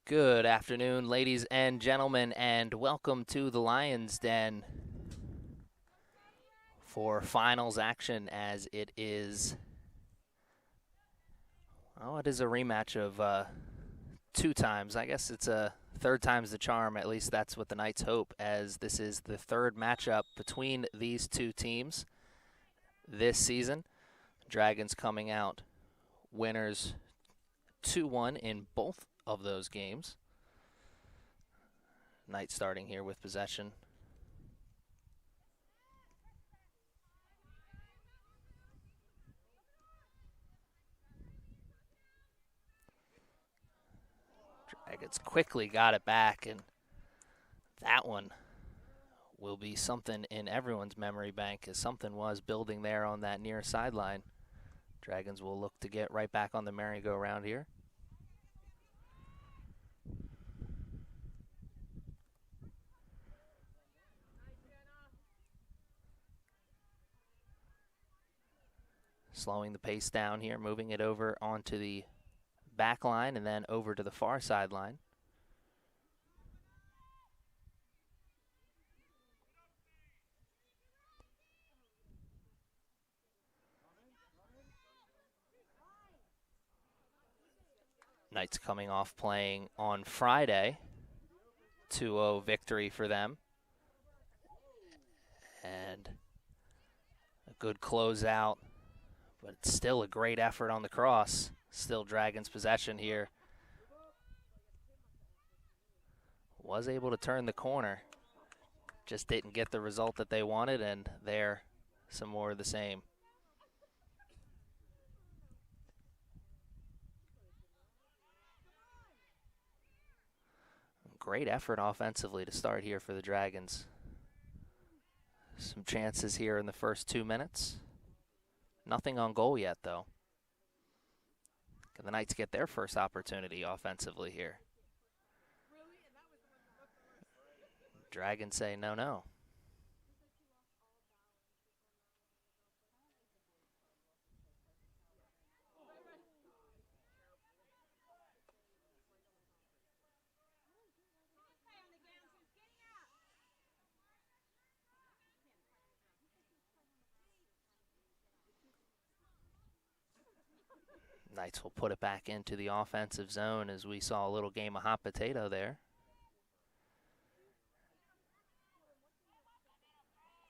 Good afternoon, ladies and gentlemen, and welcome to the Lions Den for finals action as it is, it is a rematch of two times. I guess it's a third time's the charm, at least that's what the Knights hope, as this is the third matchup between these two teams this season. Dragons coming out winners 2-1 in both of those games. Knights starting here with possession. Dragons quickly got it back, and that one will be something in everyone's memory bank, as something was building there on that near sideline. Dragons will look to get right back on the merry-go-round here. Slowing the pace down here, moving it over onto the back line and then over to the far sideline. Knights coming off playing on Friday. 2-0 victory for them. And a good closeout, but it's still a great effort on the cross. Still Dragons' possession here. Was able to turn the corner. Just didn't get the result that they wanted, and there, some more of the same. Great effort offensively to start here for the Dragons. Some chances here in the first 2 minutes. Nothing on goal yet, though. Can the Knights get their first opportunity offensively here? Dragons say no, no. Knights will put it back into the offensive zone as we saw a little game of hot potato there.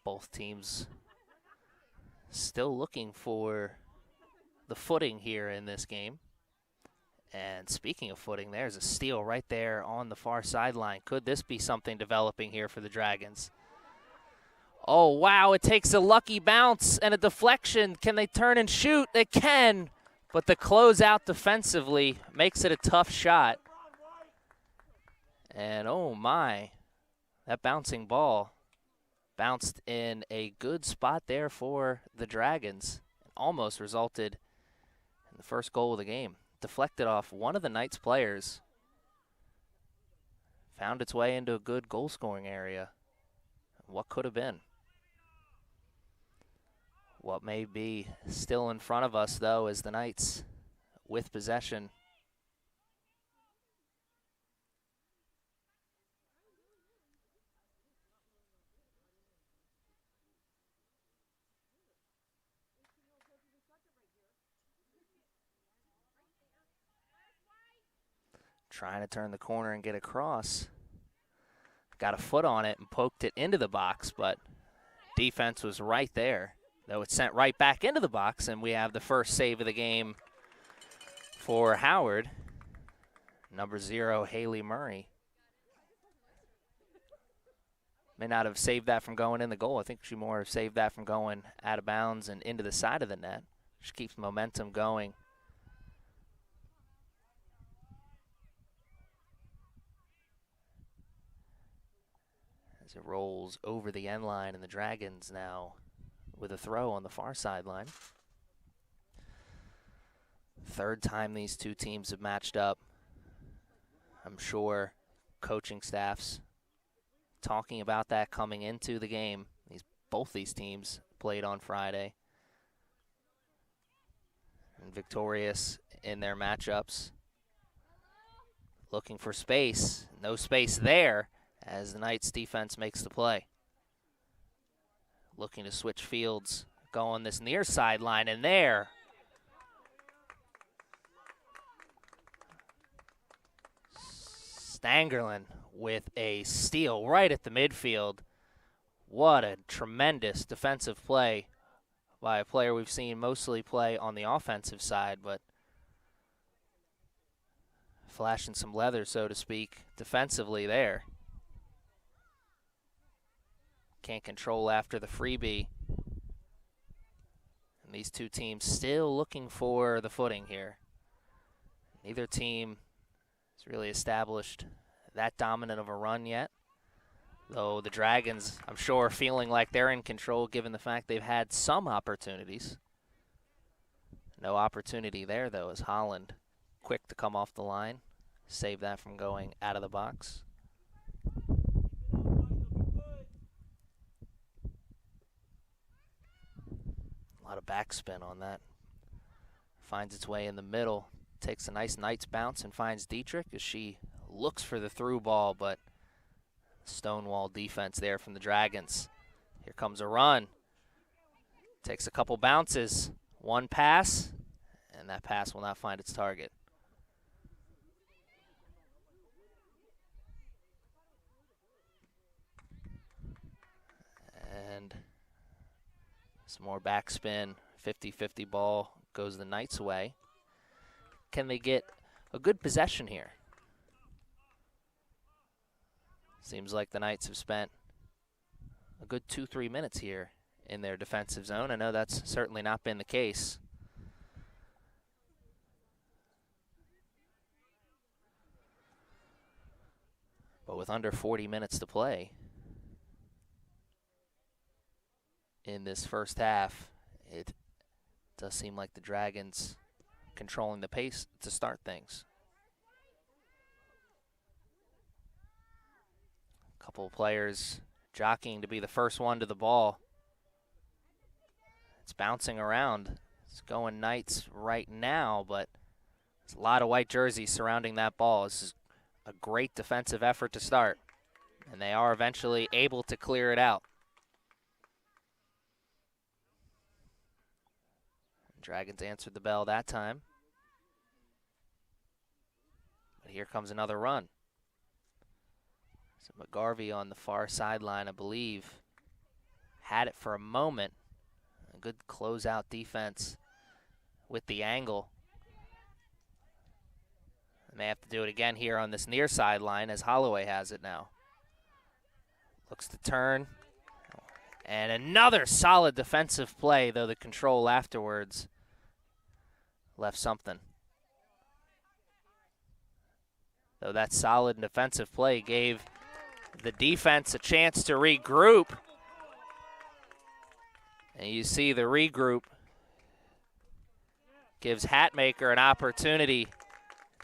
Both teams still looking for the footing here in this game. And speaking of footing, there's a steal right there on the far sideline. Could this be something developing here for the Dragons? Oh, wow, it takes a lucky bounce and a deflection. Can they turn and shoot? They can. But the closeout defensively makes it a tough shot. And oh my, that bouncing ball bounced in a good spot there for the Dragons. Almost resulted in the first goal of the game. Deflected off one of the Knights players. Found its way into a good goal scoring area. What could have been? What may be still in front of us, though, is the Knights with possession. Trying to turn the corner and get across. Got a foot on it and poked it into the box, but defense was right there. Though it's sent right back into the box, and we have the first save of the game for Howard. Number 0, Haley Murray. May not have saved that from going in the goal. I think she more have saved that from going out of bounds and into the side of the net. She keeps momentum going. As it rolls over the end line, and the Dragons now with a throw on the far sideline. Third time these two teams have matched up. I'm sure coaching staffs talking about that coming into the game. Both these teams played on Friday and victorious in their matchups. Looking for space. No space there as the Knights defense makes the play. Looking to switch fields. Go on this near sideline, and there. Stangerlin with a steal right at the midfield. What a tremendous defensive play by a player we've seen mostly play on the offensive side, but flashing some leather, so to speak, defensively there. Can't control after the freebie. And these two teams still looking for the footing here. Neither team has really established that dominant of a run yet. Though the Dragons, I'm sure, are feeling like they're in control given the fact they've had some opportunities. No opportunity there, though, as Holland quick to come off the line. Save that from going out of the box. A lot of backspin on that. Finds its way in the middle. Takes a nice Knights bounce and finds Dietrich as she looks for the through ball, but stonewall defense there from the Dragons. Here comes a run. Takes a couple bounces. One pass, and that pass will not find its target. And some more backspin. 50-50 ball goes the Knights' way. Can they get a good possession here? Seems like the Knights have spent a good 2-3 minutes here in their defensive zone. I know that's certainly not been the case. But with under 40 minutes to play in this first half, it does seem like the Dragons controlling the pace to start things. A couple of players jockeying to be the first one to the ball. It's bouncing around. It's going Knights right now, but there's a lot of white jerseys surrounding that ball. This is a great defensive effort to start, and they are eventually able to clear it out. Dragons answered the bell that time. But here comes another run. So McGarvey on the far sideline, I believe, had it for a moment. A good closeout defense with the angle. They may have to do it again here on this near sideline as Holloway has it now. Looks to turn. And another solid defensive play, though the control afterwards left something. Though that solid defensive play gave the defense a chance to regroup. And you see the regroup gives Hatmaker an opportunity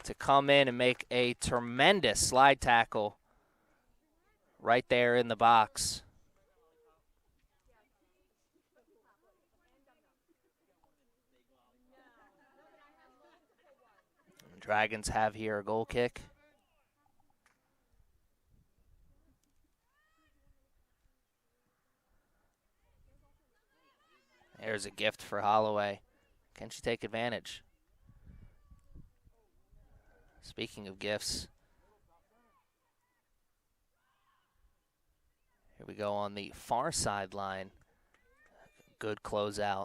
to come in and make a tremendous slide tackle right there in the box. Dragons have here a goal kick. There's a gift for Holloway. Can she take advantage? Speaking of gifts, here we go on the far sideline. Good closeout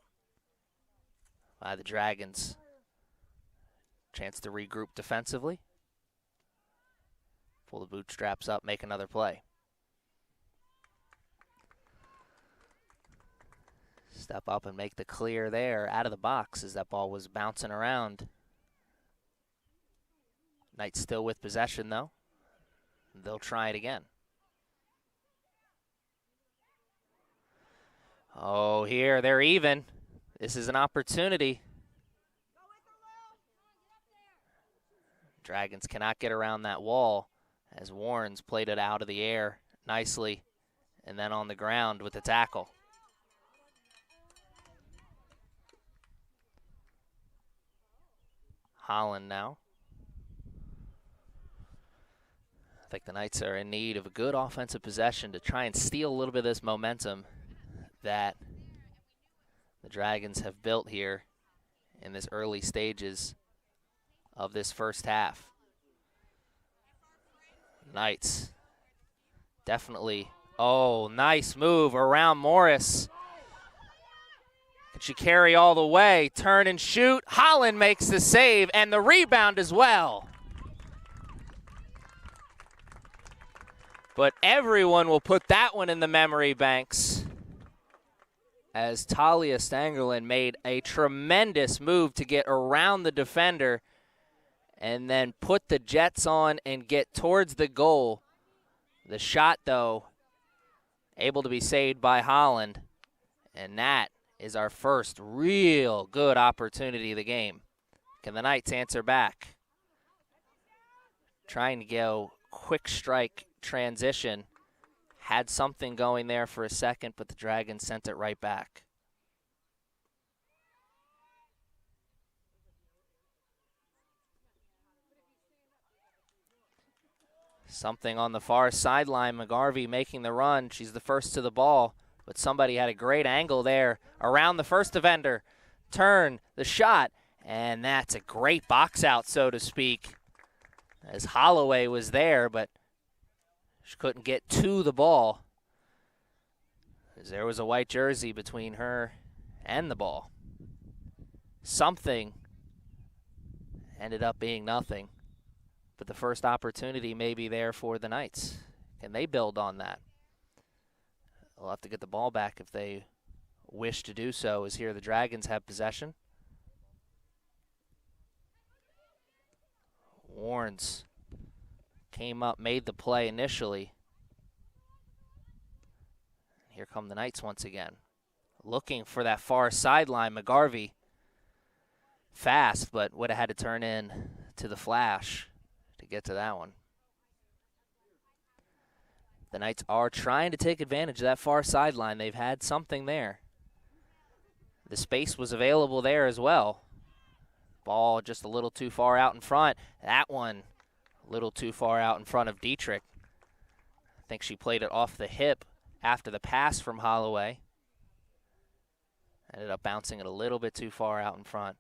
by the Dragons. Chance to regroup defensively. Pull the bootstraps up, make another play. Step up and make the clear there out of the box as that ball was bouncing around. Knights still with possession, though. They'll try it again. Oh, here, they're even. This is an opportunity. Dragons cannot get around that wall as Warren's played it out of the air nicely and then on the ground with the tackle. Holland now. I think the Knights are in need of a good offensive possession to try and steal a little bit of this momentum that the Dragons have built here in this early stages of this first half. Knights definitely, oh, nice move around Morris. Can she carry all the way? Turn and shoot. Holland makes the save and the rebound as well. But everyone will put that one in the memory banks, as Talia Stangerlin made a tremendous move to get around the defender and then put the Jets on and get towards the goal. The shot, though, able to be saved by Holland, and that is our first real good opportunity of the game. Can the Knights answer back? Trying to go quick strike transition. Had something going there for a second, but the Dragons sent it right back. Something on the far sideline. McGarvey making the run. She's the first to the ball, but somebody had a great angle there around the first defender. Turn, the shot, and that's a great box out, so to speak, as Holloway was there, but she couldn't get to the ball, as there was a white jersey between her and the ball. Something ended up being nothing, but the first opportunity may be there for the Knights. Can they build on that? They'll have to get the ball back if they wish to do so, as here the Dragons have possession. Warnes came up, made the play initially. Here come the Knights once again. Looking for that far sideline. McGarvey fast, but would have had to turn in to the flash to get to that one. The Knights are trying to take advantage of that far sideline. They've had something there. The space was available there as well. Ball just a little too far out in front. That one a little too far out in front of Dietrich. I think she played it off the hip after the pass from Holloway. Ended up bouncing it a little bit too far out in front.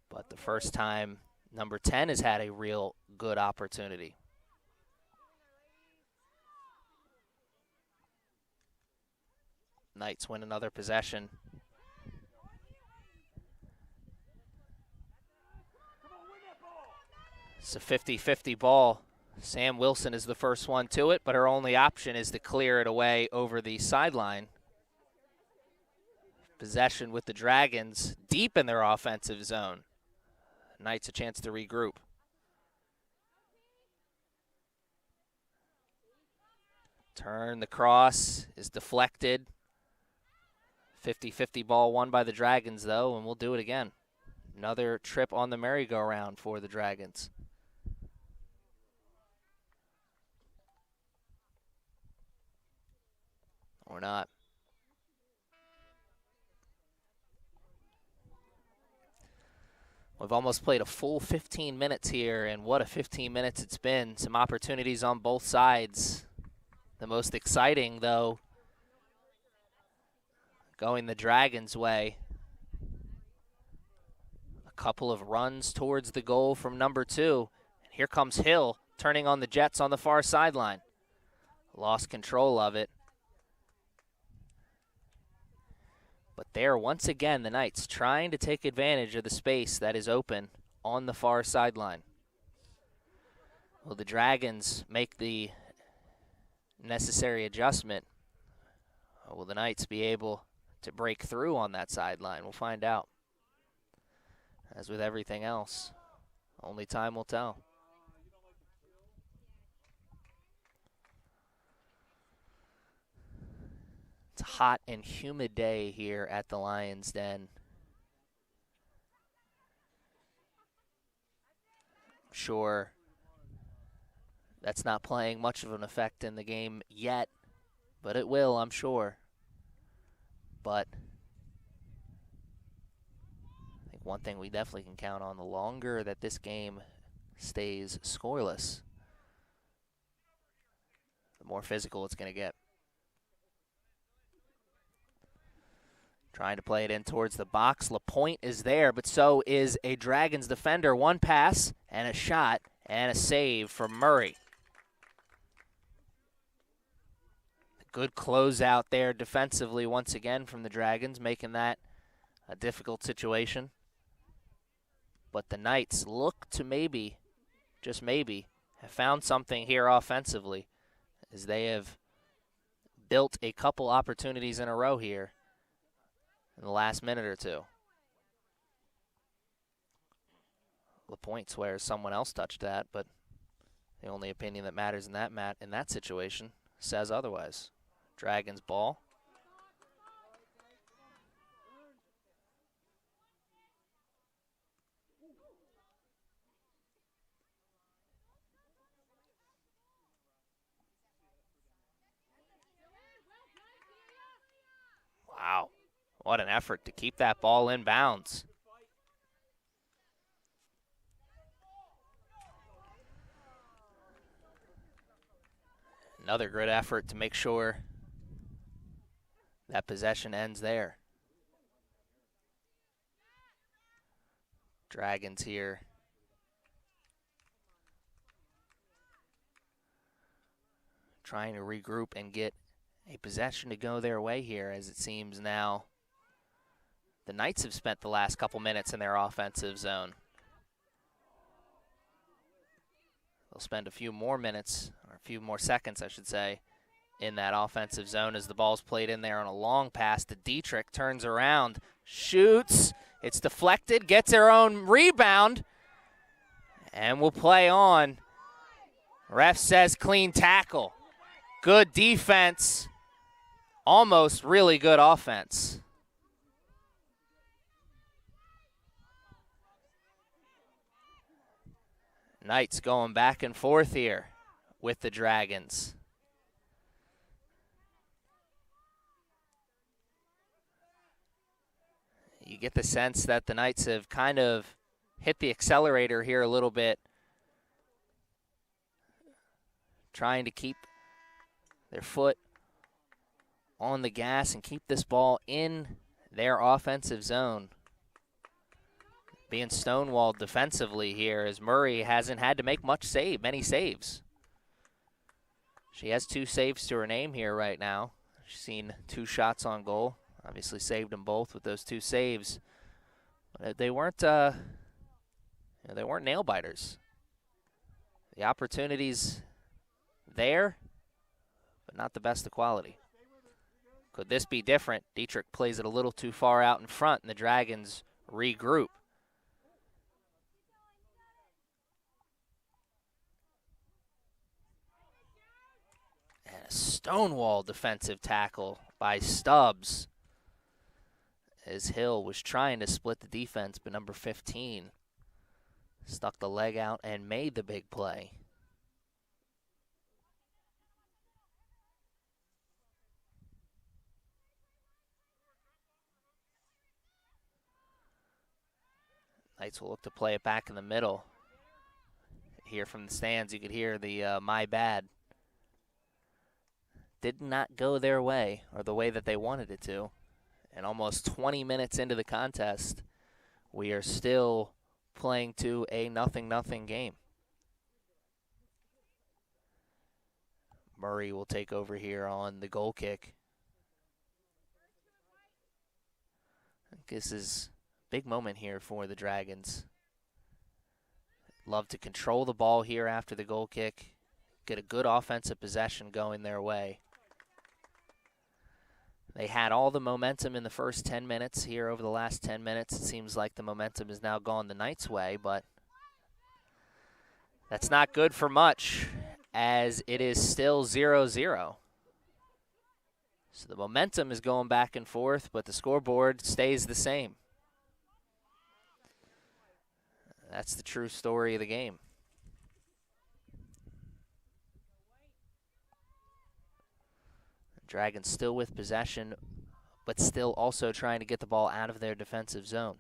But the first time number 10 has had a real good opportunity. Knights win another possession. It's a 50-50 ball. Sam Wilson is the first one to it, but her only option is to clear it away over the sideline. Possession with the Dragons deep in their offensive zone. Knights a chance to regroup. Turn, the cross is deflected. 50-50 ball won by the Dragons, though, and we'll do it again. Another trip on the merry-go-round for the Dragons. Or not. We've almost played a full 15 minutes here, and what a 15 minutes it's been. Some opportunities on both sides. The most exciting, though, going the Dragons' way. A couple of runs towards the goal from number 2. And here comes Hill, turning on the Jets on the far sideline. Lost control of it. But there, once again, the Knights trying to take advantage of the space that is open on the far sideline. Will the Dragons make the necessary adjustment? Or will the Knights be able to break through on that sideline? We'll find out. As with everything else, only time will tell. It's a hot and humid day here at the Lions' Den. I'm sure that's not playing much of an effect in the game yet, but it will, I'm sure. But I think one thing we definitely can count on, the longer that this game stays scoreless, the more physical it's going to get. Trying to play it in towards the box. LaPointe is there, but so is a Dragons defender. One pass and a shot and a save from Murray. Good closeout there defensively once again from the Dragons, making that a difficult situation. But the Knights look to maybe, just maybe, have found something here offensively, as they have built a couple opportunities in a row here in the last minute or two. LaPointe swears someone else touched that, but the only opinion that matters in that situation says otherwise. Dragons ball. Wow, what an effort to keep that ball in bounds. Another good effort to make sure that possession ends there. Dragons here trying to regroup and get a possession to go their way here, as it seems now the Knights have spent the last couple minutes in their offensive zone. They'll spend a few more minutes, or a few more seconds, I should say, in that offensive zone as the ball's played in there on a long pass to Dietrich. Turns around, shoots, it's deflected, gets her own rebound, and will play on. Ref says clean tackle. Good defense, almost really good offense. Knights going back and forth here with the Dragons. You get the sense that the Knights have kind of hit the accelerator here a little bit, trying to keep their foot on the gas and keep this ball in their offensive zone. Being stonewalled defensively here, as Murray hasn't had to make many saves. She has 2 saves to her name here right now. She's seen 2 shots on goal. Obviously saved them both with those 2 saves. But they weren't nail biters. The opportunities there, but not the best of quality. Could this be different? Dietrich plays it a little too far out in front, and the Dragons regroup. And a stonewall defensive tackle by Stubbs, as Hill was trying to split the defense, but number 15 stuck the leg out and made the big play. Knights will look to play it back in the middle. Here from the stands, you could hear the my bad. Did not go their way, or the way that they wanted it to. And almost 20 minutes into the contest, we are still playing to a 0-0 game. Murray will take over here on the goal kick. This is a big moment here for the Dragons. Love to control the ball here after the goal kick, get a good offensive possession going their way. They had all the momentum in the first 10 minutes here. Over the last 10 minutes, it seems like the momentum has now gone the Knights' way, but that's not good for much, as it is still 0-0. So the momentum is going back and forth, but the scoreboard stays the same. That's the true story of the game. Dragons still with possession, but still also trying to get the ball out of their defensive zone.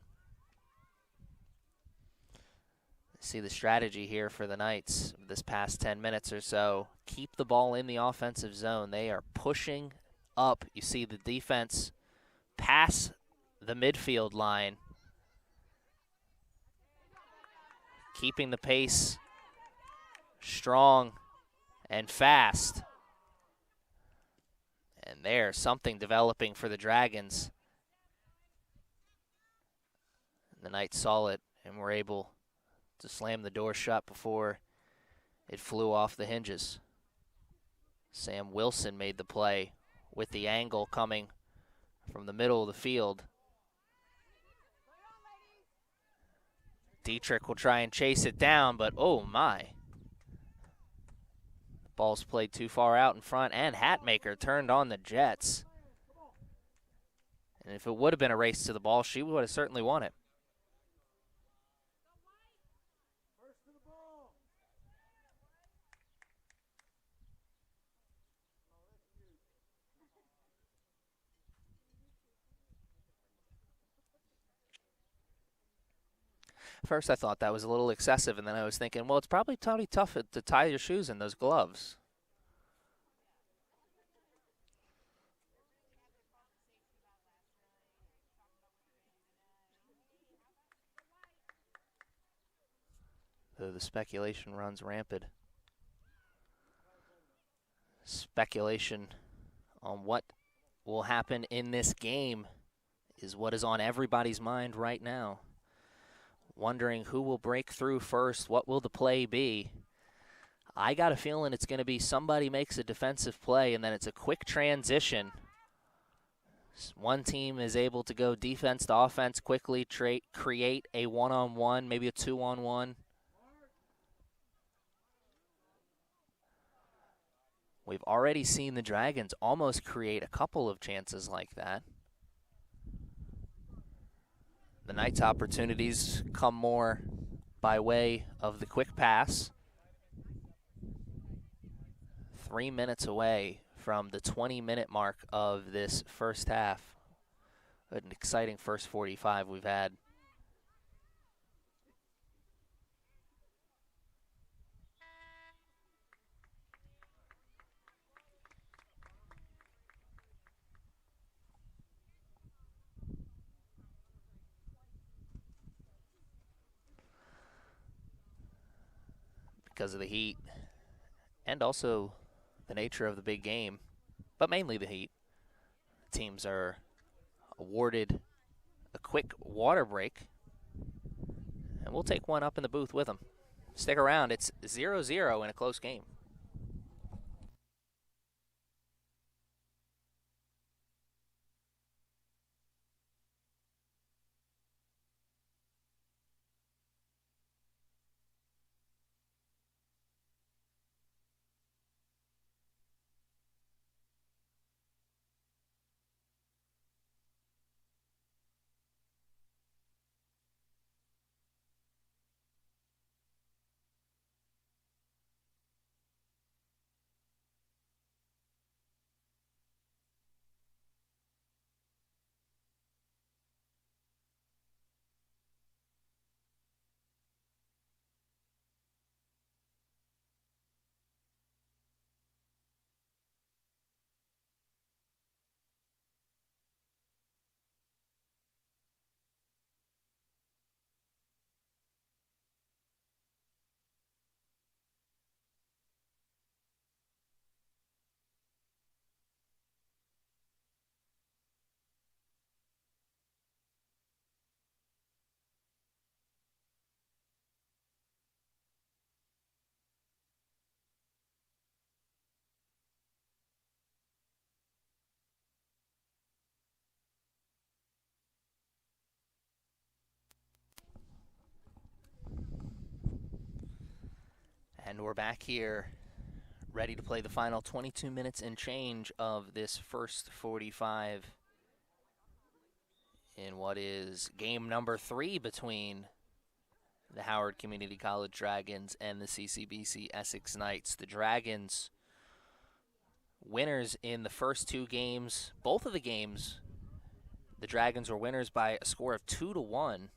See the strategy here for the Knights this past 10 minutes or so. Keep the ball in the offensive zone. They are pushing up. You see the defense pass the midfield line, keeping the pace strong and fast. And there's something developing for the Dragons. The Knights saw it and were able to slam the door shut before it flew off the hinges. Sam Wilson made the play with the angle coming from the middle of the field. Dietrich will try and chase it down, but oh my. The ball's played too far out in front, and Hatmaker turned on the Jets. And if it would have been a race to the ball, she would have certainly won it. First, I thought that was a little excessive, and then I was thinking, well, it's probably tough to tie your shoes in those gloves. The speculation runs rampant. Speculation on what will happen in this game is what is on everybody's mind right now. Wondering who will break through first, what will the play be? I got a feeling it's going to be somebody makes a defensive play, and then it's a quick transition. One team is able to go defense to offense quickly, create a one-on-one, maybe a two-on-one. We've already seen the Dragons almost create a couple of chances like that. The Knights' opportunities come more by way of the quick pass. 3 minutes away from the 20-minute mark of this first half. An exciting first 45 we've had. Because of the heat and also the nature of the big game, but mainly the heat. Teams are awarded a quick water break, and we'll take one up in the booth with them. Stick around. It's 0-0 in a close game. And we're back here, ready to play the final 22 minutes and change of this first 45 in what is game number 3 between the Howard Community College Dragons and the CCBC Essex Knights. The Dragons winners in the first 2 games. Both of the games, the Dragons were winners by a score of 2-1.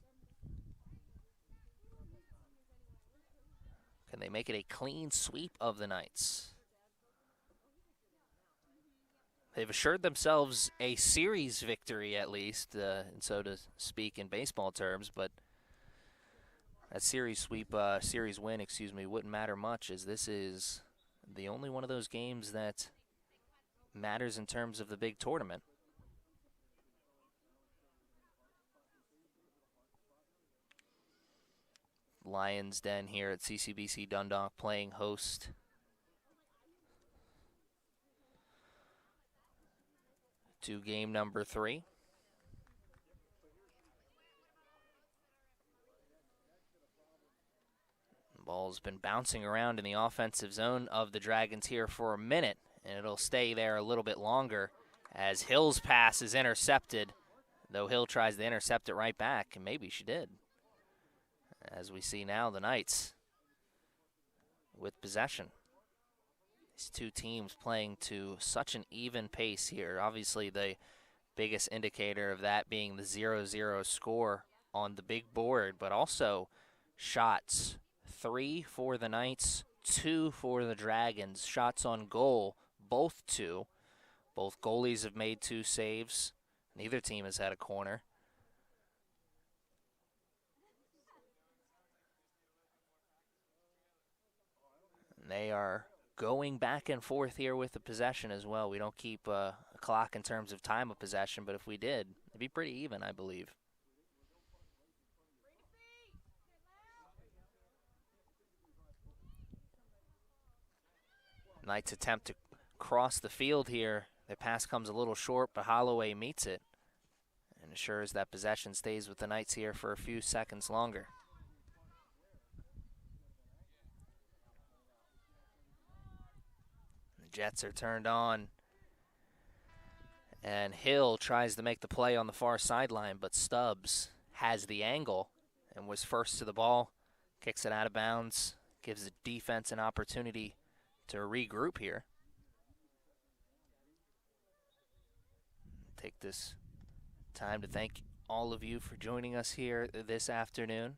Can they make it a clean sweep of the Knights? They've assured themselves a series victory, at least, and so to speak in baseball terms, but that series win, wouldn't matter much, as this is the only one of those games that matters in terms of the big tournament. Lions Den here at CCBC Dundalk playing host to game number 3. The ball's been bouncing around in the offensive zone of the Dragons here for a minute, and it'll stay there a little bit longer as Hill's pass is intercepted, though Hill tries to intercept it right back, and maybe she did. As we see now, the Knights with possession. These two teams playing to such an even pace here. Obviously, the biggest indicator of that being the 0-0 score on the big board, but also shots. 3 for the Knights, 2 for the Dragons. Shots on goal, both 2. Both goalies have made 2 saves. Neither team has had a corner. They are going back and forth here with the possession as well. We don't keep a clock in terms of time of possession, but if we did, it'd be pretty even, I believe. Knights attempt to cross the field here. The pass comes a little short, but Holloway meets it and ensures that possession stays with the Knights here for a few seconds longer. Jets are turned on, and Hill tries to make the play on the far sideline, but Stubbs has the angle and was first to the ball, kicks it out of bounds, gives the defense an opportunity to regroup here. Take this time to thank all of you for joining us here this afternoon.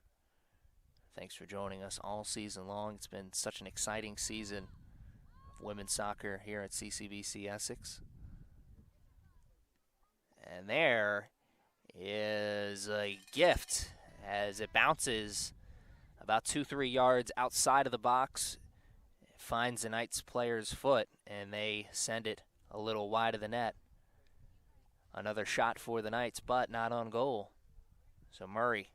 Thanks for joining us all season long. It's been such an exciting season women's soccer here at CCBC Essex. And there is a gift as it bounces about 2-3 yards outside of the box. It finds the Knights player's foot, and they send it a little wide of the net. Another shot for the Knights, but not on goal. So Murray,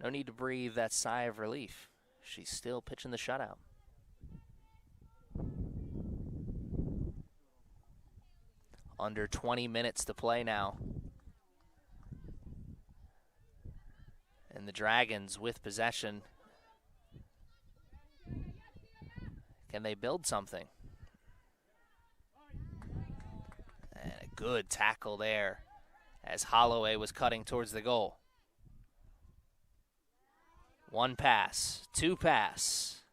no need to breathe that sigh of relief. She's still pitching the shutout. Under 20 minutes to play now. And the Dragons with possession. Can they build something? And a good tackle there as Holloway was cutting towards the goal. 1 pass, 2 pass.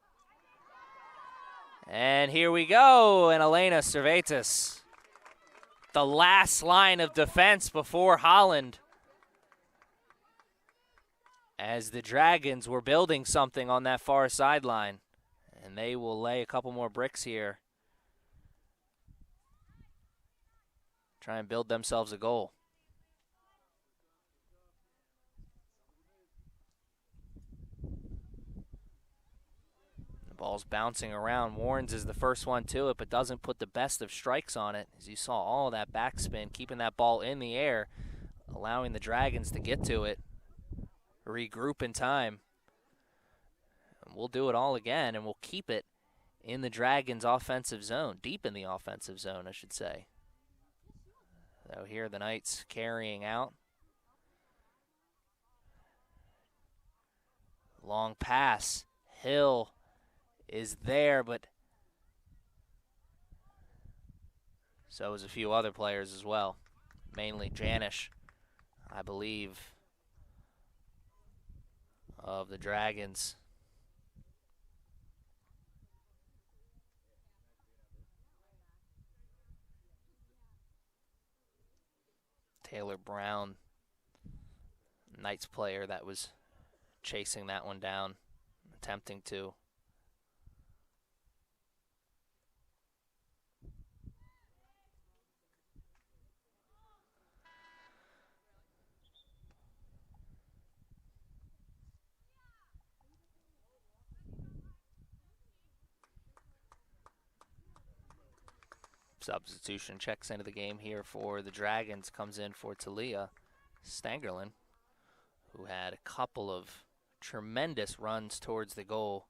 And here we go, and Elena Cervetas. The last line of defense before Holland. As the Dragons were building something on that far sideline. And they will lay a couple more bricks here. Try and build themselves a goal. The ball's bouncing around. Warrens is the first one to it, but doesn't put the best of strikes on it. As you saw all that backspin, keeping that ball in the air, allowing the Dragons to get to it, regroup in time. And we'll do it all again, and we'll keep it in the Dragons' offensive zone, deep in the offensive zone, I should say. So here the Knights carrying out. Long pass. Hill is there, but so is a few other players as well. Mainly Janish, I believe, of the Dragons. Taylor Brown, Knights player that was chasing that one down. attempting to. Substitution checks into the game here for the Dragons. Comes in for Talia Stangerlin, who had a couple of tremendous runs towards the goal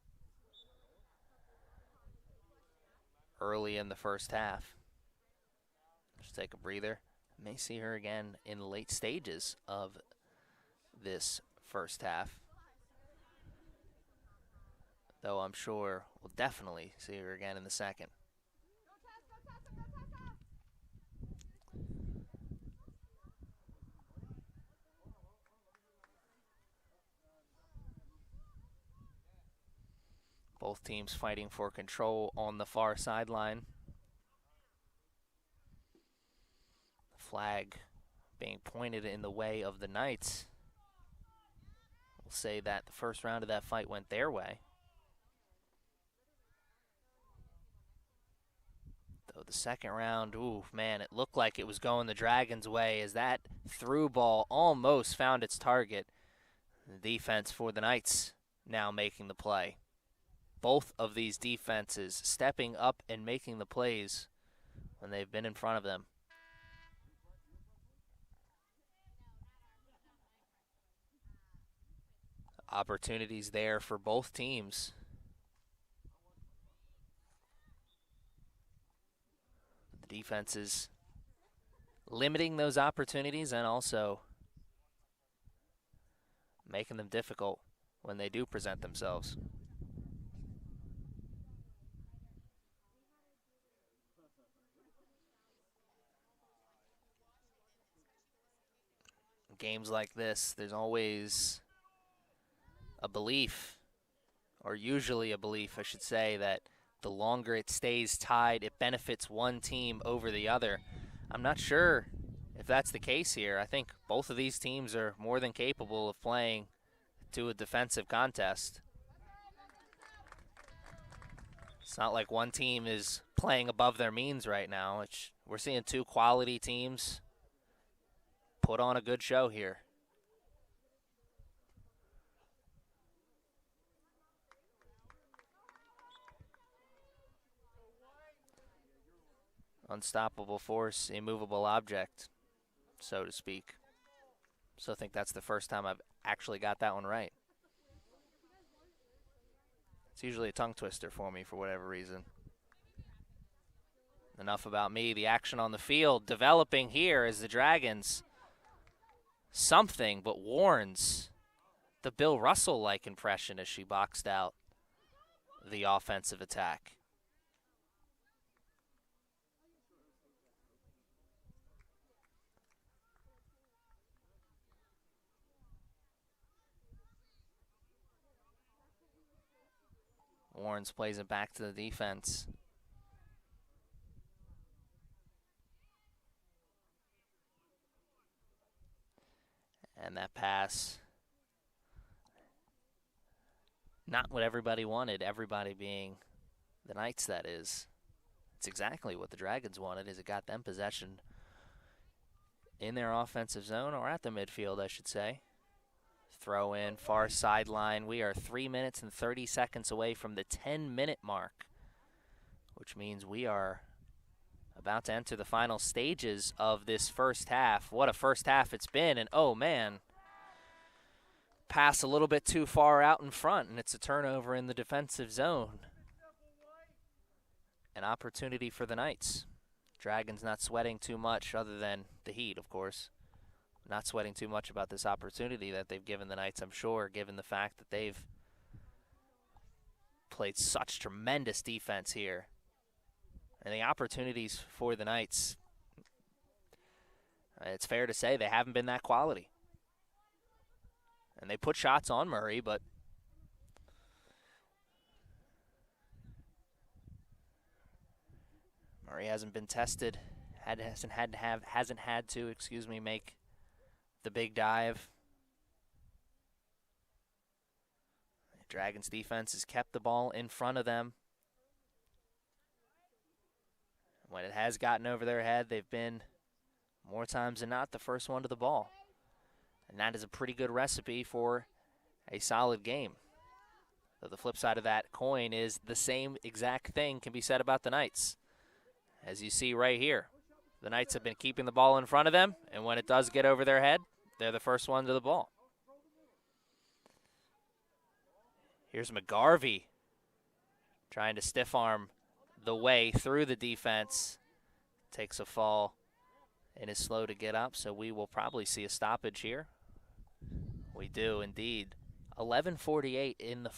early in the first half. Just take a breather. May see her again in the late stages of this first half, though I'm sure we'll definitely see her again in the second. Both teams fighting for control on the far sideline. Flag being pointed in the way of the Knights. We'll say that the first round of that fight went their way. Though the second round, ooh, man, it looked like it was going the Dragons' way as that through ball almost found its target. The defense for the Knights now making the play. Both of these defenses stepping up and making the plays when they've been in front of them. Opportunities there for both teams. The defense is limiting those opportunities and also making them difficult when they do present themselves. Games like this, there's always a belief, or usually a belief, I should say, that the longer it stays tied, it benefits one team over the other. I'm not sure if that's the case here. I think both of these teams are more than capable of playing to a defensive contest. It's not like one team is playing above their means right now. We're seeing two quality teams put on a good show here. Unstoppable force, immovable object, so to speak. So I think that's the first time I've actually got that one right. It's usually a tongue twister for me for whatever reason. Enough about me. The action on the field developing here as the Dragons something but warns the Bill Russell-like impression as she boxed out the offensive attack. Warrens plays it back to the defense. And that pass, not what everybody wanted, everybody being the Knights, that is. It's exactly what the Dragons wanted, is it got them possession in their offensive zone, or at the midfield, I should say. Throw in, far sideline. We are 3 minutes and 30 seconds away from the 10-minute mark, which means we are about to enter the final stages of this first half. What a first half it's been, and oh man, pass a little bit too far out in front, and it's a turnover in the defensive zone. An opportunity for the Knights. Dragons not sweating too much, other than the heat, of course. Not sweating too much about this opportunity that they've given the Knights, I'm sure, given the fact that they've played such tremendous defense here. And the opportunities for the Knights, it's fair to say they haven't been that quality. And they put shots on Murray, but Murray hasn't been tested, hasn't had to make the big dive. Dragons defense has kept the ball in front of them. When it has gotten over their head, they've been, more times than not, the first one to the ball. And that is a pretty good recipe for a solid game. So the flip side of that coin is the same exact thing can be said about the Knights. As you see right here, the Knights have been keeping the ball in front of them, and when it does get over their head, they're the first one to the ball. Here's McGarvey trying to stiff arm the way through the defense. Takes a fall and is slow to get up, so we will probably see a stoppage here. We do indeed. 11:48 in the